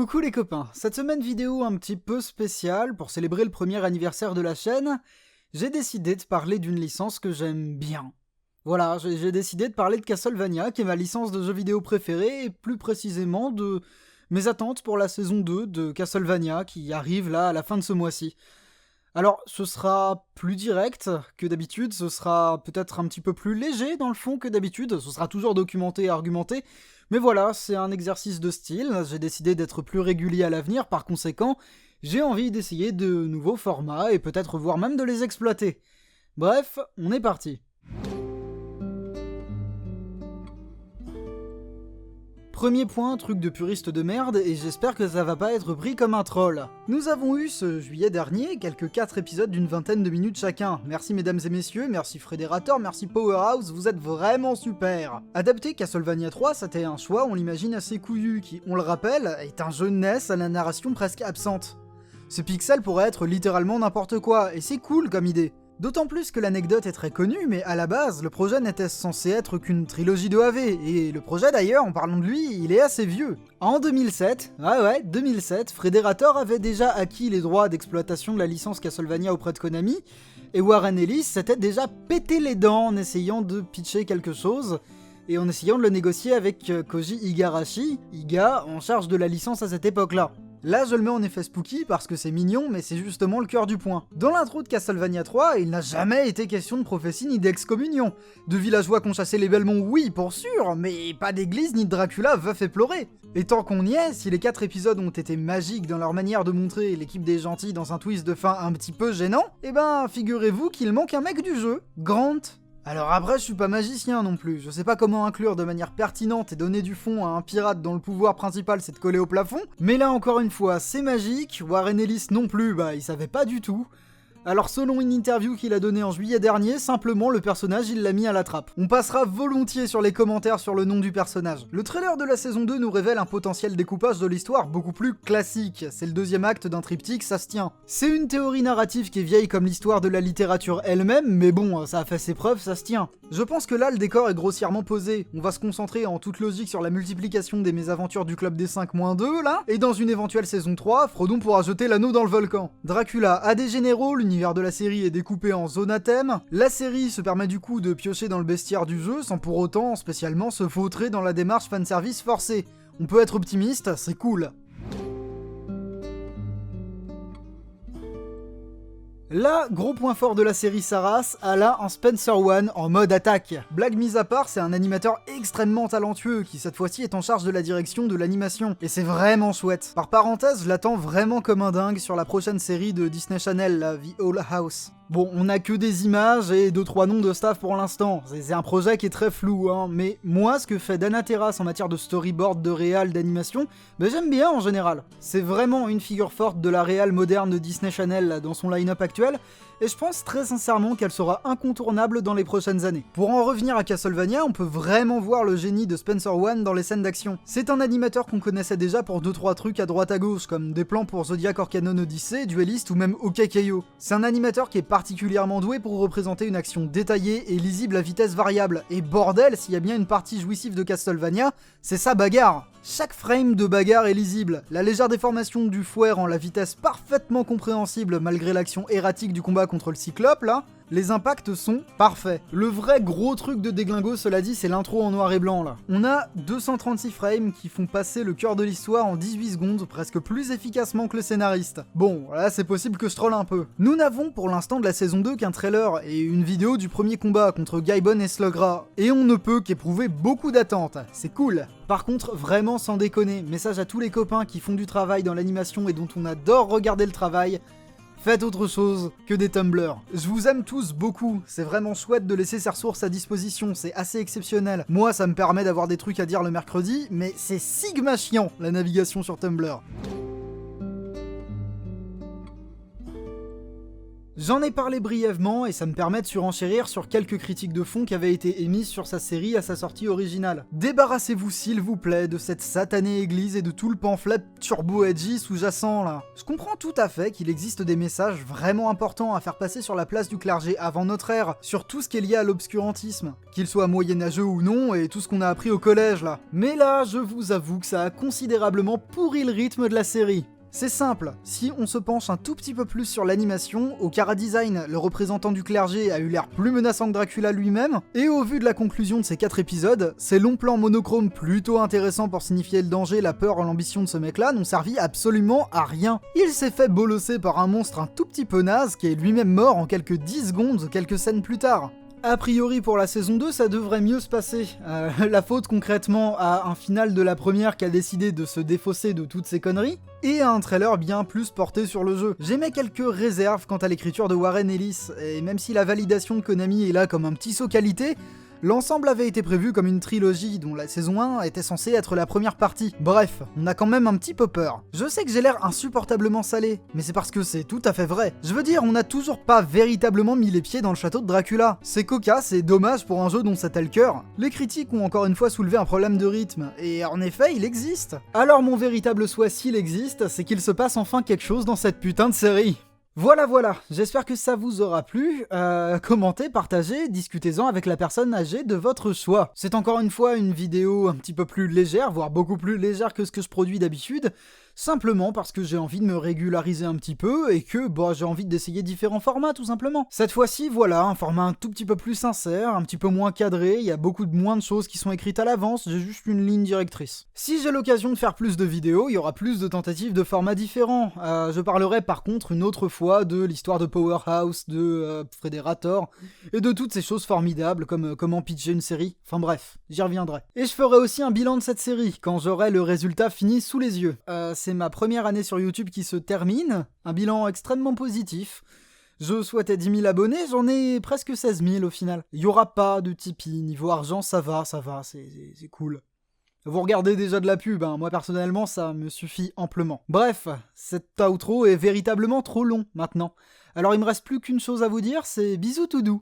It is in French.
Coucou les copains, cette semaine vidéo un petit peu spéciale pour célébrer le premier anniversaire de la chaîne, j'ai décidé de parler d'une licence que j'aime bien. Voilà, j'ai décidé de parler de Castlevania, qui est ma licence de jeux vidéo préférée, et plus précisément de mes attentes pour la saison 2 de Castlevania, qui arrive là à la fin de ce mois-ci. Alors, ce sera plus direct que d'habitude, ce sera peut-être un petit peu plus léger dans le fond que d'habitude, ce sera toujours documenté et argumenté, mais voilà, c'est un exercice de style, j'ai décidé d'être plus régulier à l'avenir, par conséquent, j'ai envie d'essayer de nouveaux formats et peut-être voire même de les exploiter. Bref, on est parti. Premier point, truc de puriste de merde, et j'espère que ça va pas être pris comme un troll. Nous avons eu ce juillet dernier quelques 4 épisodes d'une vingtaine de minutes chacun. Merci mesdames et messieurs, merci Frédérateur, merci Powerhouse, vous êtes vraiment super. Adapter Castlevania 3, c'était un choix, on l'imagine assez couillu, qui, on le rappelle, est un jeu NES à la narration presque absente. Ce pixel pourrait être littéralement n'importe quoi, et c'est cool comme idée. D'autant plus que l'anecdote est très connue, mais à la base, le projet n'était censé être qu'une trilogie de AV, et le projet d'ailleurs, en parlant de lui, il est assez vieux. En 2007, 2007, Frédérateur avait déjà acquis les droits d'exploitation de la licence Castlevania auprès de Konami, et Warren Ellis s'était déjà pété les dents en essayant de pitcher quelque chose, et en essayant de le négocier avec Koji Igarashi, Iga, en charge de la licence à cette époque-là. Là, je le mets en effet spooky parce que c'est mignon, mais c'est justement le cœur du point. Dans l'intro de Castlevania 3, il n'a jamais été question de prophétie ni d'excommunion. De villageois qu'on chassait les Belmont, oui, pour sûr, mais pas d'église ni de Dracula veuf et pleurer. Et tant qu'on y est, si les 4 épisodes ont été magiques dans leur manière de montrer l'équipe des gentils dans un twist de fin un petit peu gênant, eh ben, figurez-vous qu'il manque un mec du jeu, Grant. Alors après, je suis pas magicien non plus, je sais pas comment inclure de manière pertinente et donner du fond à un pirate dont le pouvoir principal c'est de coller au plafond, mais là encore une fois, c'est magique, Warren Ellis non plus, il savait pas du tout. Alors selon une interview qu'il a donnée en juillet dernier, simplement le personnage il l'a mis à la trappe. On passera volontiers sur les commentaires sur le nom du personnage. Le trailer de la saison 2 nous révèle un potentiel découpage de l'histoire beaucoup plus classique, c'est le deuxième acte d'un triptyque, ça se tient. C'est une théorie narrative qui est vieille comme l'histoire de la littérature elle-même, mais bon, ça a fait ses preuves, ça se tient. Je pense que là le décor est grossièrement posé, on va se concentrer en toute logique sur la multiplication des mésaventures du club des 5-2 là, et dans une éventuelle saison 3, Frodon pourra jeter l'anneau dans le volcan. Dracula a des généraux, l'univers de la série est découpé en zones à thème, la série se permet du coup de piocher dans le bestiaire du jeu sans pour autant spécialement se vautrer dans la démarche fanservice forcée. On peut être optimiste, c'est cool. Là, gros point fort de la série Saras, elle a un Spencer One en mode attaque. Blague mise à part, c'est un animateur extrêmement talentueux qui cette fois-ci est en charge de la direction de l'animation, et c'est vraiment chouette. Par parenthèse, je l'attends vraiment comme un dingue sur la prochaine série de Disney Channel, la The Owl House. Bon, on a que des images et 2-3 noms de staff pour l'instant, c'est un projet qui est très flou, mais moi ce que fait Dana Terrace en matière de storyboard, de réal, d'animation, j'aime bien en général. C'est vraiment une figure forte de la réal moderne de Disney Channel là, dans son line-up actuel, et je pense très sincèrement qu'elle sera incontournable dans les prochaines années. Pour en revenir à Castlevania, on peut vraiment voir le génie de Spencer One dans les scènes d'action. C'est un animateur qu'on connaissait déjà pour 2-3 trucs à droite à gauche, comme des plans pour Zodiac Orcanon Odyssey, Duelist ou même OKKO. C'est un animateur qui est particulièrement doué pour représenter une action détaillée et lisible à vitesse variable, et bordel, s'il y a bien une partie jouissive de Castlevania, c'est sa bagarre. Chaque frame de bagarre est lisible, la légère déformation du fouet rend la vitesse parfaitement compréhensible malgré l'action erratique du combat contre le Cyclope là, les impacts sont parfaits. Le vrai gros truc de déglingo, cela dit, c'est l'intro en noir et blanc là. On a 236 frames qui font passer le cœur de l'histoire en 18 secondes, presque plus efficacement que le scénariste. Bon, là c'est possible que je troll un peu. Nous n'avons pour l'instant de la saison 2 qu'un trailer et une vidéo du premier combat contre Gaibon et Slugra, et on ne peut qu'éprouver beaucoup d'attentes, c'est cool. Par contre, vraiment sans déconner, message à tous les copains qui font du travail dans l'animation et dont on adore regarder le travail, faites autre chose que des Tumblr. Je vous aime tous beaucoup, c'est vraiment chouette de laisser ces ressources à disposition, c'est assez exceptionnel. Moi, ça me permet d'avoir des trucs à dire le mercredi, mais c'est sigma chiant, la navigation sur Tumblr. J'en ai parlé brièvement et ça me permet de surenchérir sur quelques critiques de fond qui avaient été émises sur sa série à sa sortie originale. Débarrassez-vous s'il vous plaît de cette satanée église et de tout le pamphlet turbo-edgy sous-jacent là. Je comprends tout à fait qu'il existe des messages vraiment importants à faire passer sur la place du clergé avant notre ère, sur tout ce qui est lié à l'obscurantisme, qu'il soit moyenâgeux ou non et tout ce qu'on a appris au collège là. Mais là, je vous avoue que ça a considérablement pourri le rythme de la série. C'est simple, si on se penche un tout petit peu plus sur l'animation, au chara-design, le représentant du clergé a eu l'air plus menaçant que Dracula lui-même, et au vu de la conclusion de ces 4 épisodes, ces longs plans monochromes plutôt intéressants pour signifier le danger, la peur et l'ambition de ce mec-là n'ont servi absolument à rien. Il s'est fait bolosser par un monstre un tout petit peu naze qui est lui-même mort en quelques 10 secondes, quelques scènes plus tard. A priori pour la saison 2, ça devrait mieux se passer. La faute concrètement à un final de la première qui a décidé de se défausser de toutes ces conneries, et à un trailer bien plus porté sur le jeu. J'émets quelques réserves quant à l'écriture de Warren Ellis, et même si la validation de Konami est là comme un petit saut qualité, l'ensemble avait été prévu comme une trilogie dont la saison 1 était censée être la première partie. Bref, on a quand même un petit peu peur. Je sais que j'ai l'air insupportablement salé, mais c'est parce que c'est tout à fait vrai. Je veux dire, on n'a toujours pas véritablement mis les pieds dans le château de Dracula. C'est cocasse et dommage pour un jeu dont c'était le cœur. Les critiques ont encore une fois soulevé un problème de rythme, et en effet, il existe. Alors mon véritable souhait, s'il existe, c'est qu'il se passe enfin quelque chose dans cette putain de série. Voilà, j'espère que ça vous aura plu, commentez, partagez, discutez-en avec la personne âgée de votre choix. C'est encore une fois une vidéo un petit peu plus légère, voire beaucoup plus légère que ce que je produis d'habitude, simplement parce que j'ai envie de me régulariser un petit peu et que j'ai envie d'essayer différents formats tout simplement. Cette fois-ci, voilà, un format un tout petit peu plus sincère, un petit peu moins cadré, il y a beaucoup moins de choses qui sont écrites à l'avance, j'ai juste une ligne directrice. Si j'ai l'occasion de faire plus de vidéos, il y aura plus de tentatives de formats différents. Je parlerai par contre une autre fois de l'histoire de Powerhouse, de Frederator, et de toutes ces choses formidables comme comment pitcher une série, enfin bref, j'y reviendrai. Et je ferai aussi un bilan de cette série, quand j'aurai le résultat fini sous les yeux. C'est ma première année sur YouTube qui se termine, un bilan extrêmement positif. Je souhaitais 10 000 abonnés, j'en ai presque 16 000 au final. Il n'y aura pas de Tipeee, niveau argent ça va, c'est cool. Vous regardez déjà de la pub, hein. Moi personnellement ça me suffit amplement. Bref, cet outro est véritablement trop long maintenant. Alors il me reste plus qu'une chose à vous dire, c'est bisous tout doux.